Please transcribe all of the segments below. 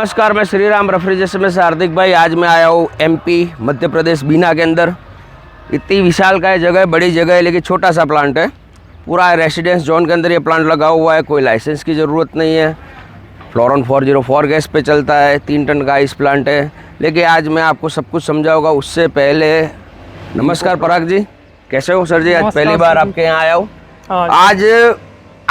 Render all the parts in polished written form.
नमस्कार, मैं श्री राम रेफ्रिजरेशन में से हार्दिक भाई। आज मैं आया हूँ एमपी मध्य प्रदेश बीना के अंदर। इतनी विशाल का जगह है, बड़ी जगह है, लेकिन छोटा सा प्लांट है। पूरा रेसिडेंस जोन के अंदर ये प्लांट लगा हुआ है। कोई लाइसेंस की ज़रूरत नहीं है। फ्लोरॉन 404 गैस पे चलता है। 3 टन का इस प्लांट है। लेकिन आज मैं आपको सब कुछ समझाऊंगा। उससे पहले नमस्कार पराग जी, कैसे हो सर जी? आज पहली बार आपके यहाँ आया हूँ। आज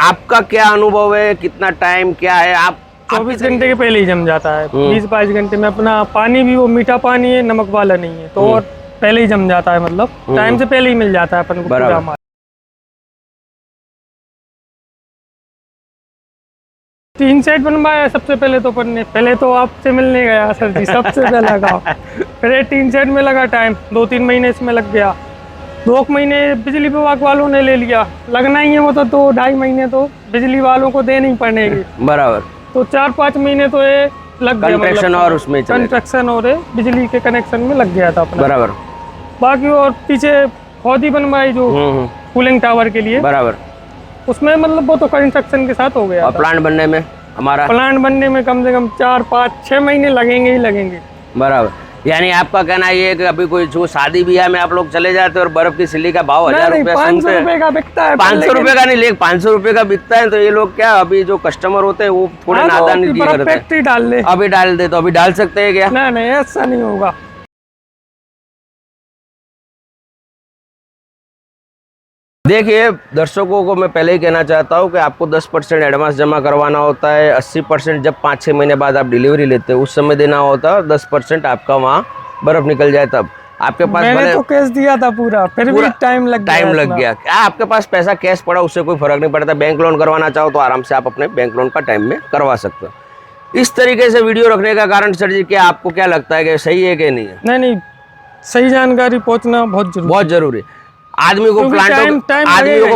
आपका क्या अनुभव है, कितना टाइम क्या है? आप 24 घंटे के पहले ही जम जाता है। 20-22 घंटे में अपना पानी भी वो मीठा पानी है, नमक वाला नहीं है, तो और पहले ही जम जाता है। मतलब टाइम से पहले ही मिल जाता है अपन को पूरा माल। 3 सेट बनवाया सबसे पहले तो अपन ने। पहले तो आपसे मिलने गया सर जी, सबसे पहला काम। फिर 3 सेट में लगा टाइम, 2-3 महीने इसमें लग गया। 2 महीने बिजली विभाग वालों ने ले लिया। लगना ही है वो तो 2-2.5 महीने तो बिजली वालों को देनी ही पड़ेगी। बराबर। तो 4-5 महीने तो ये लग गया। कंस्ट्रक्शन और उसमें कंस्ट्रक्शन और बिजली के कनेक्शन में लग गया था अपना। बराबर। बाकी और पीछे हौदी बनवाई जो कूलिंग टावर के लिए, बराबर। उसमें मतलब वो तो कंस्ट्रक्शन के साथ हो गया। और प्लांट बनने में हमारा प्लांट बनने में कम से कम 4-5-6 महीने लगेंगे ही लगेंगे। बराबर। यानी आपका कहना ये है कि अभी कोई जो शादी ब्याह में आप लोग चले जाते हैं और बर्फ की सिल्ली का भाव 1000 रुपया 500 रुपए का बिकता है। 500 रुपए का नहीं, लेकिन 500 रुपए का बिकता है। तो ये लोग क्या, अभी जो कस्टमर होते हैं वो थोड़े नादानी करते हैं। फैक्ट्री डाल ले, अभी डाल दे तो अभी डाल सकते हैं क्या? नहीं ऐसा नहीं होगा। देखिए दर्शकों को मैं पहले ही कहना चाहता हूँ कि आपको 10% एडवांस जमा करवाना होता है। 80% जब 5-6 महीने बाद आप डिलीवरी लेते हैं उस समय देना होता है। 10% आपका वहाँ बर्फ निकल जाए तब आपके पास। मैंने तो कैश दिया था पूरा, फिर भी टाइम लग गया। क्या आपके पास पैसा कैश पड़ा, उससे कोई फर्क नहीं पड़ता। बैंक लोन करवाना चाहो तो आराम से आप अपने बैंक लोन का टाइम में करवा सकते हो। इस तरीके से वीडियो रखने का कारण सर जी, क्या आपको क्या लगता है कि सही है कि नहीं है? नहीं, सही जानकारी पहुंचना बहुत जरूरी है। आदमी को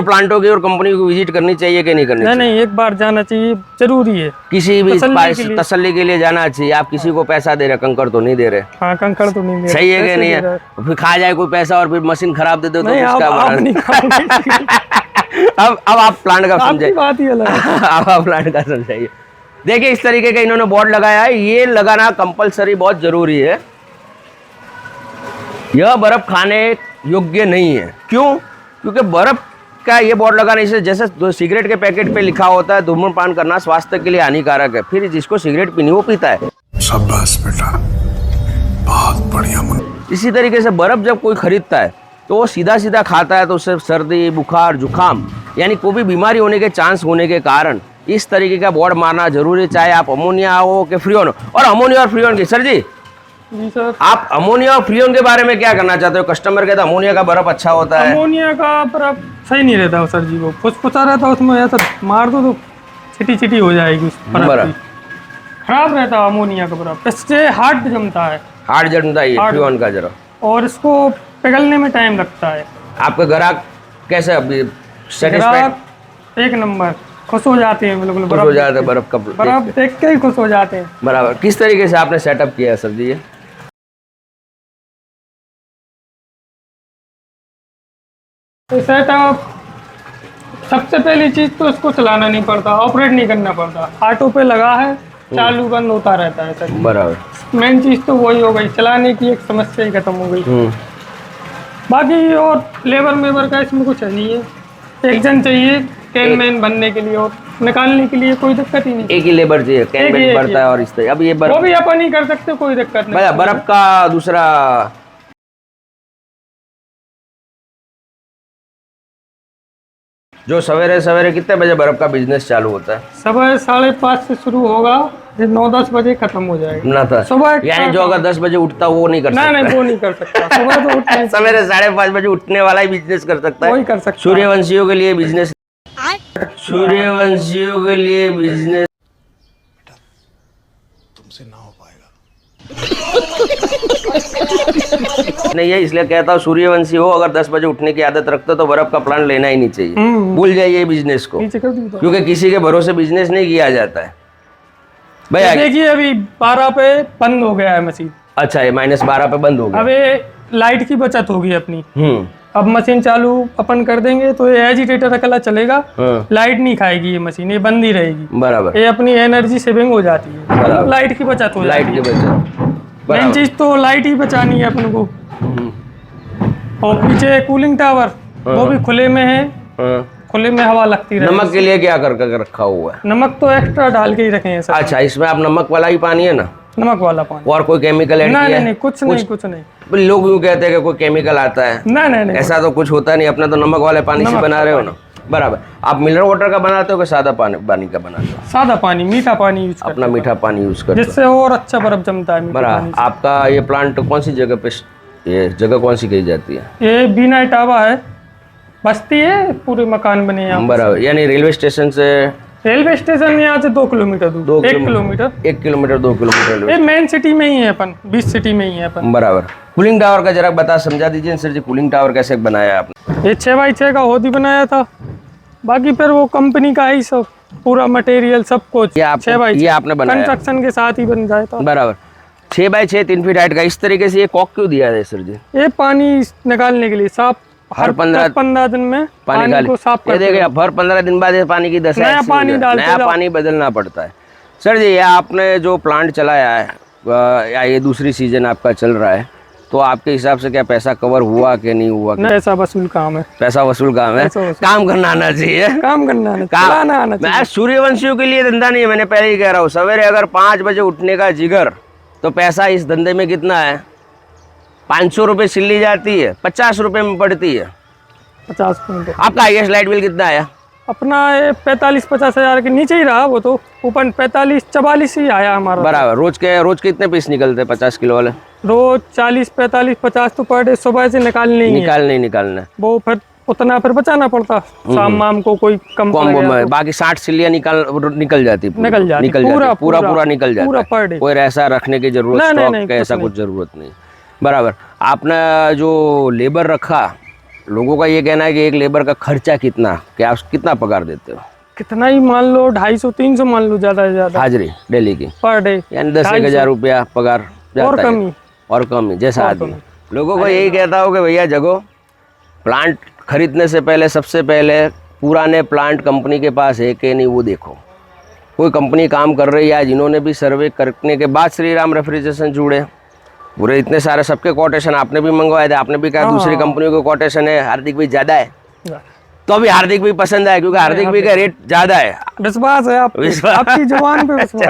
प्लांटों की और कंपनी को विजिट करनी चाहिए कि नहीं करनी चाहिए? नहीं, एक बार जाना चाहिए, जरूरी है। किसी भी तसल्ली के लिए जाना चाहिए। आप किसी को पैसा दे रहे, कंकड़ तो नहीं दे रहे। हाँ, कंकड़ तो नहीं दे रहे। सही है कि नहीं है? फिर खा जाए कोई पैसा और फिर मशीन खराब दे दो तो उसका अब आप प्लांट का समझाइए। बात ही अलग है। अब आप प्लांट का समझाइए। देखिए इस तरीके का इन्होंने बोर्ड लगाया है। ये लगाना कंपलसरी बहुत जरूरी है। यह बर्फ खाने योग्य नहीं है। क्यों? क्योंकि बर्फ का ये बोर्ड लगाने से, जैसे सिगरेट के पैकेट पे लिखा होता है धूम्रपान करना स्वास्थ्य के लिए हानिकारक है, फिर जिसको सिगरेट पीनी वो पीता है। शाबाश बेटा, बहुत बढ़िया। इसी तरीके से बर्फ जब कोई खरीदता है तो वो सीधा सीधा खाता है, तो उससे सर्दी, बुखार, जुकाम यानी कोई भी बीमारी होने के चांस होने के कारण इस तरीके का बोर्ड मारना जरूरी है। चाहे आप अमोनिया हो कि फ्रीओन हो। और अमोनिया और फ्रीओन की सर जी, सर, आप अमोनिया और फ्रीओन के बारे में क्या करना चाहते हो? कस्टमर कहता है अमोनिया का बर्फ अच्छा होता है। अमोनिया का बर्फ सही नहीं रहता सर जी, वो फुसफुसा रहता है उसमें, ऐसा मार दो तो छिटी हो जाएगी उस बर्फ की। खराब रहता है अमोनिया का बर्फ, इससे हार्ड जमता है। हार्ड जमता है फ्रीओन का जरा, और इसको पिघलने में टाइम लगता है। आपके ग्राहक कैसे अभी सेटिस्फाइड? एक नंबर, खुश हो जाते हैं बिल्कुल। खुश हो जाते हैं बर्फ देख के ही खुश हो जाते हैं। बराबर। किस तरीके से आपने सेटअप किया है सर जी? ये सेटअप, सबसे पहली चीज तो इसको चलाना नहीं पड़ता, ऑपरेट नहीं करना पड़ता। ऑटो पे लगा है, चालू बंद होता रहता है सर। बराबर। मेन चीज तो वही हो गई, चलाने की एक समस्या ही खत्म हो गई। बाकी और लेबर का इसमें कुछ नहीं है। एक जन चाहिए कैन मैन बनने के लिए, और निकालने के लिए कोई दिक्कत ही नहीं। एक ही लेबर चाहिए, कैन मैन बढ़ता है। और इस तरह अब ये वो भी अपन ही कर सकते, कोई दिक्कत नहीं। बर्फ का दूसरा जो सवेरे कितने बजे बर्फ का बिजनेस चालू होता है? सुबह 5:30 से शुरू होगा, 9-10 बजे खत्म हो जाएगा ना था सुबह। यानी जो अगर 10 बजे उठता वो नहीं कर सकता? नहीं, वो नहीं कर सकता। सुबह तो उठना सवेरे 5:30 बजे उठने वाला ही बिजनेस कर सकता है। वही कर सकता है। सूर्यवंशियों के लिए बिजनेस, सूर्यवंशियों के लिए बिजनेस तुमसे ना हो पाएगा। नहीं है, इसलिए कहता हूँ सूर्यवंशी हो, अगर 10 बजे उठने की आदत रखते हो तो बर्फ का प्लांट लेना ही नहीं चाहिए। भूल जाइए बिजनेस को, क्योंकि किसी के भरोसे बिजनेस नहीं किया जाता है भैया। देखिए अभी 12 पे बंद हो गया है मशीन। अच्छा, ये -12 पे बंद हो गया। अबे लाइट की बचत होगी अपनी। अब मशीन चालू अपन कर देंगे तो ये एजिटेटर अकेला चलेगा, हाँ। लाइट नहीं खाएगी ये मशीन, ये बंद ही रहेगी। बराबर, ये अपनी एनर्जी सेविंग हो जाती है, बराबर। लाइट की बचत हो लाइट जाती की है। बचत, मेन बराबर। चीज तो लाइट ही बचानी है अपन को। और पीछे कूलिंग टावर वो भी खुले में है, हाँ। खुले में हवा लगती रहे। नमक के लिए क्या कर रखा हुआ है? नमक तो एक्स्ट्रा डाल के ही रखे हैं सर। अच्छा, इसमें आप नमक वाला ही पानी है ना, नमक वाला पानी। और कोई केमिकल ऐड नहीं किया नहीं है? नहीं, कुछ नहीं कुछ नहीं। लोग यूँ कहते हैं कि कोई केमिकल आता है, नहीं नहीं नहीं, ऐसा तो कुछ होता नहीं, अपना तो नमक वाले पानी से नमक बना का रहे हो ना। बराबर। आप मिनरल वाटर का बनाते हो कि सादा पानी का बनाते हो? सादा पानी, मीठा पानी यूज करते अपना हैं, मीठा पानी यूज करते हो। जिससे और अच्छा बर्फ जमता है मीठे पानी बराबर। आपका ये प्लांट कौन सी जगह पे, ये जगह कौन सी कही जाती है? से। ये बीना इटावा है, बस्ती है, पूरे मकान बने हैं यहाँ। बराबर, यानी रेलवे स्टेशन से रेलवे स्टेशन यहाँ से 2 किलोमीटर दूर, 1 किलोमीटर। 1 kilometre 2 kilometre. ये मेन सिटी में ही है अपन, 20 सिटी में ही है अपन। बराबर। कूलिंग टावर का जरा बता समझा दीजिए सर जी, कूलिंग टावर कैसे बनाया आपने? ये 6x6 का होदी बनाया था, बाकी फिर वो कंपनी का ही सब, पूरा मटेरियल सब कुछ ये आपने बनाया? कंस्ट्रक्शन के साथ ही बन जाए था। बराबर। 6x6 3 फीट हाइट का, इस तरीके से ये कॉक क्यों दिया है सर जी? ये पानी निकालने के लिए, साफ हर 15 दिन में पानी को साफ ये करते देखिए, अब हर 15 दिन बाद ये पानी की दशा नया ऐसी हो पानी जाए, डालते नया जाओ। पानी बदलना पड़ता है। सर जी, ये आपने जो प्लांट चलाया है, या ये दूसरी सीजन आपका चल रहा है, तो आपके हिसाब से क्या पैसा कवर हुआ कि नहीं हुआ? नहीं, ऐसा वसूल काम है, पैसा वसूल काम है, पैसा वसूल। काम करना आना चाहिए। काम करना आना, काम चलाना आना चाहिए। मैं सूर्यवंशियों के लिए धंधा नहीं है, मैंने पहले ही कह रहा हूँ। सवेरे अगर 5 बजे उठने का जिगर, तो पैसा इस धंधे में कितना है? 500 रुपये सिल्ली जाती है, 50 रुपये में पड़ती है। 50 मिनट आपका हाईएस्ट लाइट बिल कितना आया? अपना ये 45-50 हजार के नीचे ही रहा, वो तो ऊपर 45-44 ही आया हमारा। बराबर। रोज के कितने पीस निकलते हैं 50 किलो वाले? रोज 40, 45, 50 तो पर डे सुबह से निकालने ही है। निकालना वो फिर उतना फिर बचाना पड़ता, शाम को कोई कम पड़ कॉम्बो गया में तो। बाकी 60 सिल्लियाँ निकल जाती पूरी। निकल जाती, पूरा निकल जाता पूरा है। Per day. कोई ऐसा रखने की जरूरत, नहीं, स्टॉक नहीं, का ऐसा कुछ कुछ जरूरत नहीं। बराबर। आपने जो लेबर रखा, लोगों का ये कहना है कि एक लेबर का खर्चा कितना, क्या आप कितना पगार देते हो? कितना ही मान लो, 250-300 मान लो, ज्यादा से ज्यादा हाजिरी डेली की, पर डे, यानी 10-1 हजार रुपया पगार जाता और है। कम ही। और कम ही, जैसा और आदमी। कम लोगों को यही कहता हो कि भैया जगो, प्लांट खरीदने से पहले सबसे पहले पुराने प्लांट कंपनी के पास है कि नहीं वो देखो। कोई कंपनी काम कर रही है, जिन्होंने भी सर्वे करने के बाद श्री राम रेफ्रिजरेशन जुड़े, पूरे इतने सारे सबके कोटेशन आपने भी मंगवाए थे, आपने भी कहा दूसरी कंपनियों के कोटेशन है, हार्दिक भी ज़्यादा है, तो अभी हार्दिक भी पसंद आया क्योंकि हार्दिक भी का रेट ज़्यादा है। विश्वास है आपकी जुबान पे विश्वास।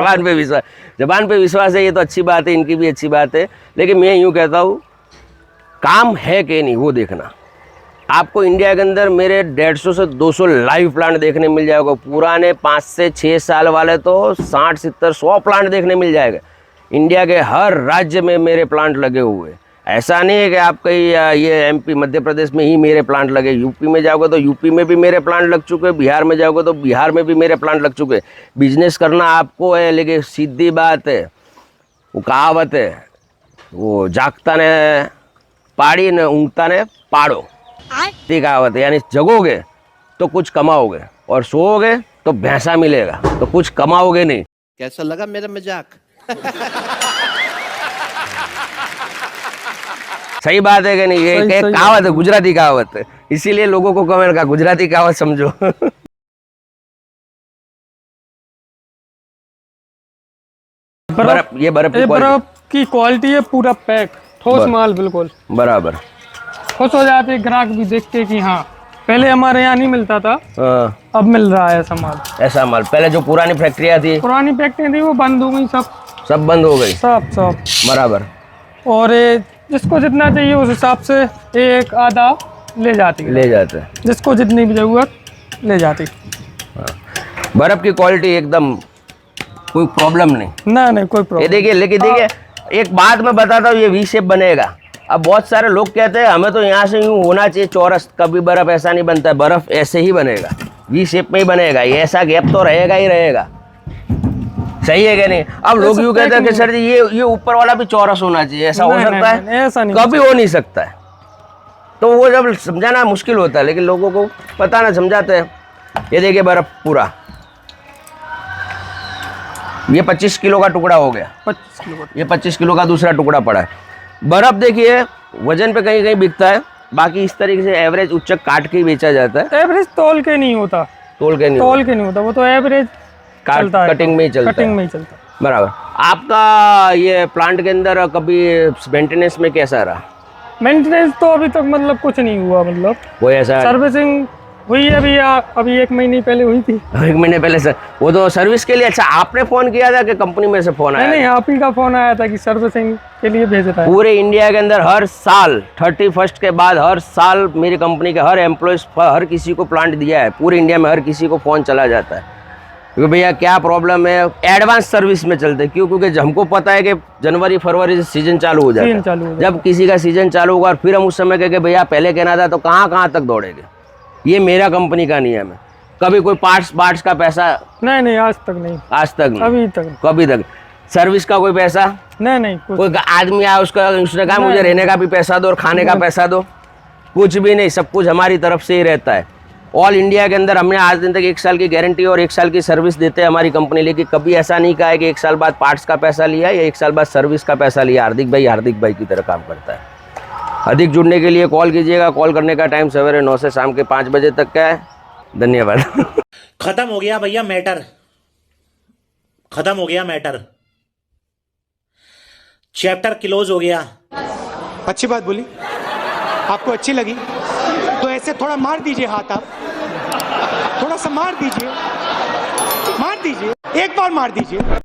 जबान पे विश्वास है, ये तो अच्छी बात है, इनकी भी अच्छी बात है। लेकिन मैं यूँ कहता हूँ, काम है कि नहीं वो देखना। आपको इंडिया के अंदर मेरे 150 से 200 लाइव प्लांट देखने मिल जाएगा। पुराने 5 से 6 साल वाले तो 60, 70, 100 प्लांट देखने मिल जाएगा। इंडिया के हर राज्य में मेरे प्लांट लगे हुए। ऐसा नहीं है कि आप कहीं ये एमपी मध्य प्रदेश में ही मेरे प्लांट लगे, यूपी में जाओगे तो यूपी में भी मेरे प्लांट लग चुके, बिहार में जाओगे तो बिहार में भी मेरे प्लांट लग चुके। बिजनेस करना आपको है, लेकिन सीधी बात है, वो कहावत है, वो जागता ने पाड़ी ने ऊँगता ने पाड़ो, ये कहावत है। यानी जगोगे तो कुछ कमाओगे और सोओगे तो भैंसा मिलेगा, तो कुछ कमाओगे नहीं। कैसा लगा मेरा मजाक? सही बात है कि नहीं? ये सही, एक सही कहावत है, गुजराती कहावत है, इसीलिए लोगों को कमेंट का गुजराती कहावत समझो। ये बर्फ की quality। बर्फ की क्वालिटी है, पूरा पैक, ठोस माल बिल्कुल। बराबर। खुश हो जाते हैं ग्राहक भी देख के कि हाँ, पहले हमारे यहाँ नहीं मिलता था, हाँ, अब मिल रहा है ऐसा माल। ऐसा माल। पहले जो पुरानी फैक्ट्रियाँ थी पुरानी फैक्ट्री थी वो बंद हो गई, सब बंद हो गई। सब बराबर। और ये जिसको जितना चाहिए उस हिसाब से एक आधा ले जाती है, ले जाते हैं। जिसको जितनी भी जरूरत ले जाती। बर्फ की क्वालिटी एकदम कोई प्रॉब्लम नहीं। नहीं कोई ये प्रॉब्लम। देखिए, लेकिन देखिए एक बात मैं बताता हूँ, ये वी शेप बनेगा। अब बहुत सारे लोग कहते हैं हमें तो यहाँ से यूँ होना चाहिए चौरस, कभी बर्फ ऐसा नहीं बनता है, बर्फ ऐसे ही बनेगा, वी शेप में ही बनेगा, ये ऐसा गैप तो रहेगा ही रहेगा। सही है क्या नहीं? अब लोग यूँ कहते हैं कि सर जी ये ऊपर वाला भी चौरस होना चाहिए, ऐसा हो सकता है? ऐसा नहीं, कभी हो नहीं सकता है। तो वो जब समझाना मुश्किल होता है, लेकिन लोगों को पता ना, समझाते हैं। ये देखिए बर्फ पूरा, ये 25 किलो का टुकड़ा हो गया, 25 किलो। ये 25 किलो का दूसरा टुकड़ा पड़ा है। बर्फ देखिए वजन पे कहीं कहीं बिकता है, बाकी इस तरीके से एवरेज उच्चक काट के ही बेचा जाता है, एवरेज तोल के नहीं होता, तोल के नहीं तोल के नहीं होता, वो तो एवरेज चलता है, कटिंग में ही चलता कटिंग है। में ही चलता है। बराबर। आपका ये प्लांट के अंदर कभी मेंटेनेंस में कैसा रहा? मेंटेनेंस तो अभी तक मतलब कुछ नहीं हुआ, मतलब कोई ऐसा सर्विसिंग हुई है अभी 1 महीने पहले हुई थी। 1 महीने पहले सर, वो तो सर्विस के लिए। अच्छा, आपने फोन किया था कि कंपनी में से फोन आया? नहीं, आप ही का फोन आया था कि सर्विसिंग के लिए भेज रहा है। पूरे इंडिया के अंदर हर साल 31 के बाद हर साल मेरी कंपनी के हर एम्प्लॉयज हर किसी को प्लांट दिया है, पूरे इंडिया में हर किसी को फ़ोन चला जाता है क्योंकि भैया क्या प्रॉब्लम है, एडवांस सर्विस में चलते हैं। क्यों? क्योंकि हमको पता है कि जनवरी फरवरी से सीजन चालू हो जाता है। जब किसी का सीजन चालू होगा और फिर हम उस समय कहेंगे भैया पहले कहना था, तो कहाँ तक दौड़ेंगे। ये मेरा कंपनी का नियम है। कभी कोई पार्ट्स का पैसा नहीं, आज तक नहीं, आज तक नहीं, अभी तक कभी तक सर्विस का कोई पैसा नहीं, कोई आदमी आया उसने कहा मुझे रहने का भी पैसा दो और खाने का पैसा दो, कुछ भी नहीं, सब कुछ हमारी तरफ से ही रहता है। ऑल इंडिया के अंदर हमने आज दिन तक 1 साल की गारंटी और 1 साल की सर्विस देते हैं हमारी कंपनी, लेकिन कभी ऐसा नहीं कहा है कि 1 साल बाद पार्ट्स का पैसा लिया या 1 साल बाद सर्विस का पैसा लिया। हार्दिक भाई की तरह काम करता है। अधिक जुड़ने के लिए कॉल कीजिएगा। कॉल करने का टाइम सवेरे 9 से शाम के 5 बजे तक का है। धन्यवाद। खत्म हो गया भैया मैटर, खत्म हो गया मैटर, चैप्टर क्लोज हो गया। अच्छी बात बोली, आपको अच्छी लगी तो ऐसे थोड़ा मार दीजिए हाथ, आप थोड़ा सा मार दीजिए, एक बार मार दीजिए।